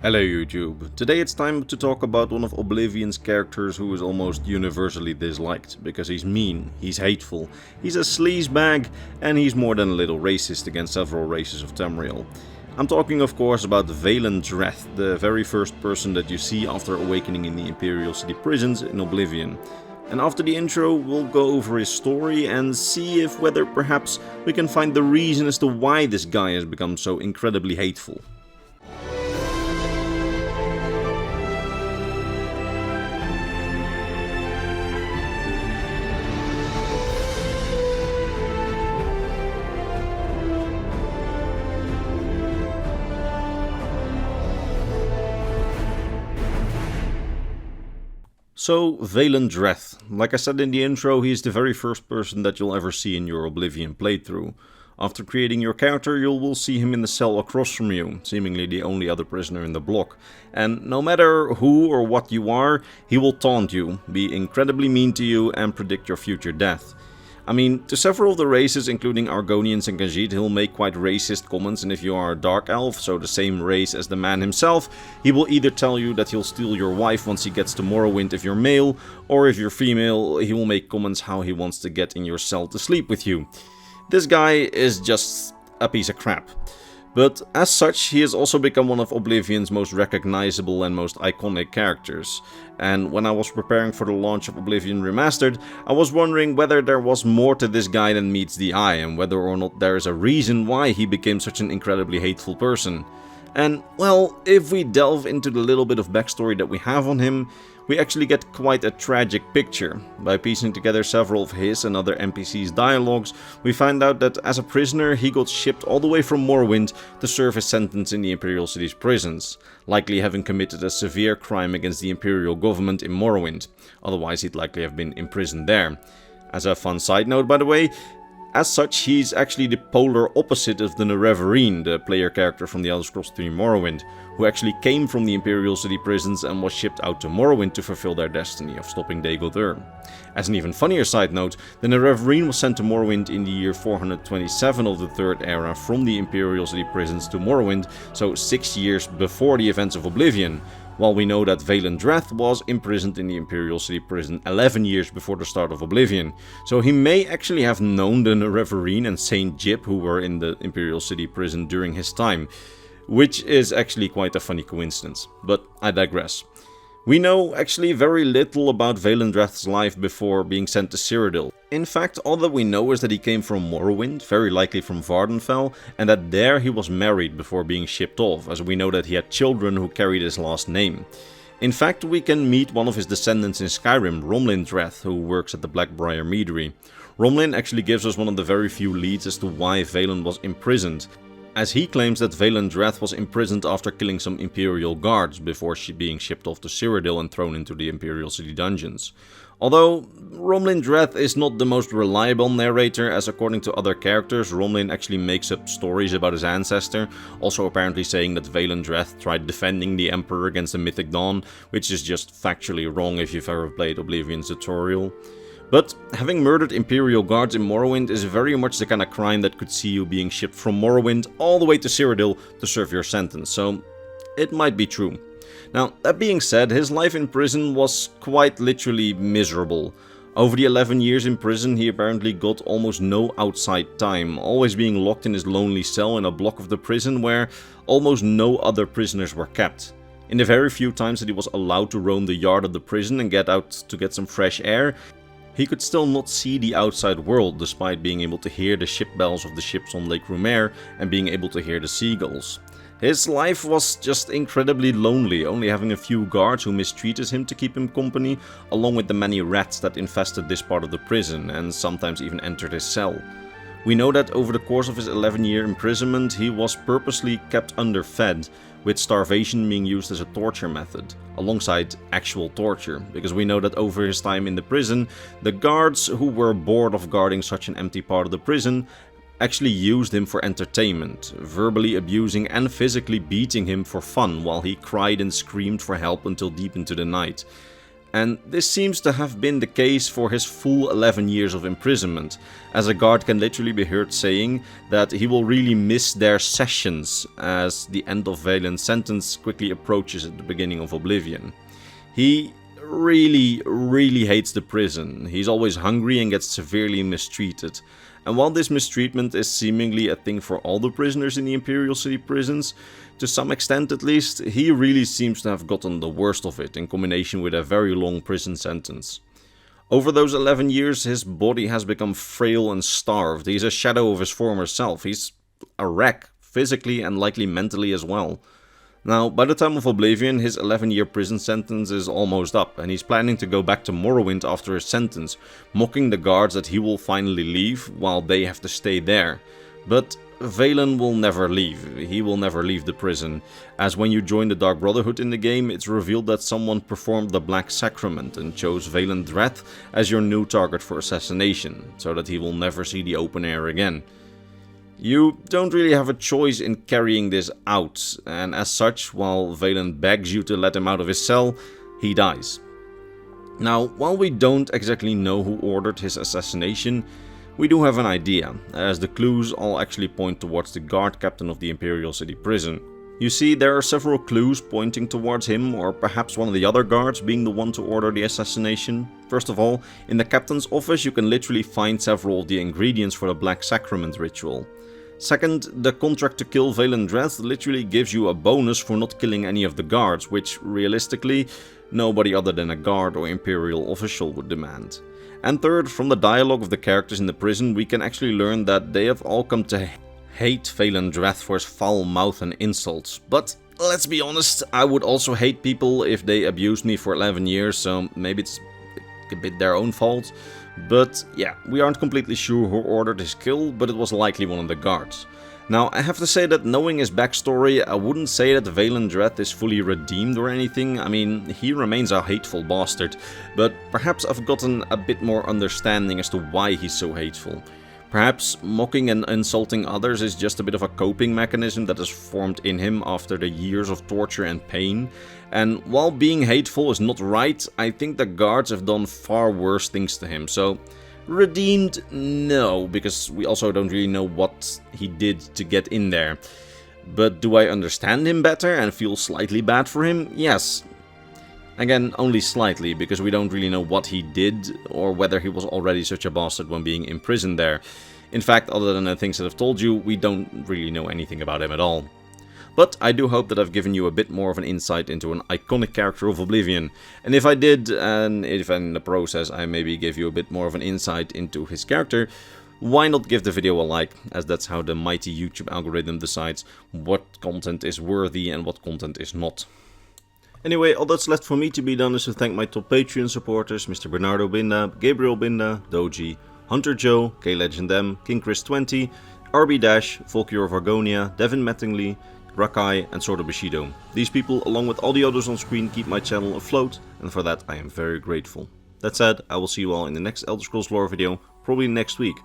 Hello YouTube. Today it's time to talk about one of Oblivion's characters who is almost universally disliked, because he's mean, he's hateful, he's a sleazebag, and he's more than a little racist against several races of Tamriel. I'm talking of course about Valen Dreth, the very first person that you see after awakening in the Imperial City prisons in Oblivion. And after the intro, we'll go over his story and see if whether perhaps we can find the reason as to why this guy has become so incredibly hateful. So, Valen Dreth. Like I said in the intro, he is the very first person that you'll ever see in your Oblivion playthrough. After creating your character, you will see him in the cell across from you, seemingly the only other prisoner in the block. And no matter who or what you are, he will taunt you, be incredibly mean to you and predict your future death. I mean, to several of the races, including Argonians and Khajiit, he'll make quite racist comments, and if you are a Dark Elf, so the same race as the man himself, he will either tell you that he'll steal your wife once he gets to Morrowind if you're male, or if you're female, he will make comments how he wants to get in your cell to sleep with you. This guy is just a piece of crap. But as such, he has also become one of Oblivion's most recognizable and most iconic characters. And when I was preparing for the launch of Oblivion Remastered, I was wondering whether there was more to this guy than meets the eye, and whether or not there is a reason why he became such an incredibly hateful person. And, well, if we delve into the little bit of backstory that we have on him, we actually get quite a tragic picture. By piecing together several of his and other NPCs' dialogues, we find out that as a prisoner he got shipped all the way from Morrowind to serve his sentence in the Imperial City's prisons, likely having committed a severe crime against the Imperial government in Morrowind, otherwise he'd likely have been imprisoned there. As a fun side note, by the way, as such, he's actually the polar opposite of the Nerevarine, the player character from the Elder Scrolls 3 Morrowind, who actually came from the Imperial City prisons and was shipped out to Morrowind to fulfill their destiny of stopping Dago'Dur. As an even funnier side note, the Nerevarine was sent to Morrowind in the year 427 of the Third Era from the Imperial City prisons to Morrowind, so 6 years before the events of Oblivion, while we know that Valen Dreth was imprisoned in the Imperial City prison 11 years before the start of Oblivion. So he may actually have known the Nerevarine and Saint Jib, who were in the Imperial City prison during his time, which is actually quite a funny coincidence, but I digress. We know actually very little about Valen Dreth's life before being sent to Cyrodiil. In fact, all that we know is that he came from Morrowind, very likely from Vvardenfell, and that there he was married before being shipped off, as we know that he had children who carried his last name. In fact, we can meet one of his descendants in Skyrim, Romlin Dreth, who works at the Blackbriar Meadery. Romlin actually gives us one of the very few leads as to why Valen was imprisoned, as he claims that Valen Dreth was imprisoned after killing some Imperial guards before being shipped off to Cyrodiil and thrown into the Imperial City dungeons. Although, Romlin Dreth is not the most reliable narrator, as according to other characters, Romlin actually makes up stories about his ancestor, also apparently saying that Valen Dreth tried defending the Emperor against the Mythic Dawn, which is just factually wrong if you've ever played Oblivion's tutorial. But having murdered Imperial guards in Morrowind is very much the kind of crime that could see you being shipped from Morrowind all the way to Cyrodiil to serve your sentence, so it might be true. Now, that being said, his life in prison was quite literally miserable. Over the 11 years in prison, he apparently got almost no outside time, always being locked in his lonely cell in a block of the prison where almost no other prisoners were kept. In the very few times that he was allowed to roam the yard of the prison and get out to get some fresh air, he could still not see the outside world, despite being able to hear the ship bells of the ships on Lake Rumer and being able to hear the seagulls. His life was just incredibly lonely, only having a few guards who mistreated him to keep him company, along with the many rats that infested this part of the prison and sometimes even entered his cell. We know that over the course of his 11-year imprisonment, he was purposely kept underfed, with starvation being used as a torture method, alongside actual torture, because we know that over his time in the prison, the guards who were bored of guarding such an empty part of the prison actually used him for entertainment, verbally abusing and physically beating him for fun while he cried and screamed for help until deep into the night. And this seems to have been the case for his full 11 years of imprisonment, as a guard can literally be heard saying that he will really miss their sessions as the end of Valen's sentence quickly approaches at the beginning of Oblivion. He really hates the prison. He's always hungry and gets severely mistreated. And while this mistreatment is seemingly a thing for all the prisoners in the Imperial City prisons, to some extent at least, he really seems to have gotten the worst of it in combination with a very long prison sentence. Over those 11 years, his body has become frail and starved. He's a shadow of his former self. He's a wreck, physically and likely mentally as well. Now, by the time of Oblivion, his 11-year prison sentence is almost up, and he's planning to go back to Morrowind after his sentence, mocking the guards that he will finally leave, while they have to stay there. But Valen will never leave. He will never leave the prison, as when you join the Dark Brotherhood in the game, it's revealed that someone performed the Black Sacrament and chose Valen Dreth as your new target for assassination, so that he will never see the open air again. You don't really have a choice in carrying this out, and as such, while Valen begs you to let him out of his cell, he dies. Now, while we don't exactly know who ordered his assassination, we do have an idea, as the clues all actually point towards the guard captain of the Imperial City prison. You see, there are several clues pointing towards him, or perhaps one of the other guards being the one to order the assassination. First of all, in the captain's office you can literally find several of the ingredients for the Black Sacrament ritual. Second, the contract to kill Valen Dreth literally gives you a bonus for not killing any of the guards, which realistically nobody other than a guard or Imperial official would demand. And third, from the dialogue of the characters in the prison, we can actually learn that they have all come to hate Valen Dreth for his foul mouth and insults. But let's be honest, I would also hate people if they abused me for 11 years, so maybe it's a bit their own fault. But yeah, we aren't completely sure who ordered his kill, but it was likely one of the guards. Now, I have to say that knowing his backstory, I wouldn't say that Valen Dreth is fully redeemed or anything. I mean, he remains a hateful bastard, but perhaps I've gotten a bit more understanding as to why he's so hateful. Perhaps mocking and insulting others is just a bit of a coping mechanism that has formed in him after the years of torture and pain. And while being hateful is not right, I think the guards have done far worse things to him. So, redeemed? No, because we also don't really know what he did to get in there. But do I understand him better and feel slightly bad for him? Yes. Again, only slightly, because we don't really know what he did, or whether he was already such a bastard when being imprisoned there. In fact, other than the things that I've told you, we don't really know anything about him at all. But I do hope that I've given you a bit more of an insight into an iconic character of Oblivion. And if I did, and if in the process I maybe gave you a bit more of an insight into his character, why not give the video a like, as that's how the mighty YouTube algorithm decides what content is worthy and what content is not. Anyway, all that's left for me to be done is to thank my top Patreon supporters, Mr. Bernardo Binda, Gabriel Binda, Doji, Hunter Joe, KLegendM, King Chris 20, RB Dash, Volkier of Argonia, Devin Mattingly, Rakai and Sword of Bushido. These people, along with all the others on screen, keep my channel afloat, and for that I am very grateful. That said, I will see you all in the next Elder Scrolls lore video, probably next week,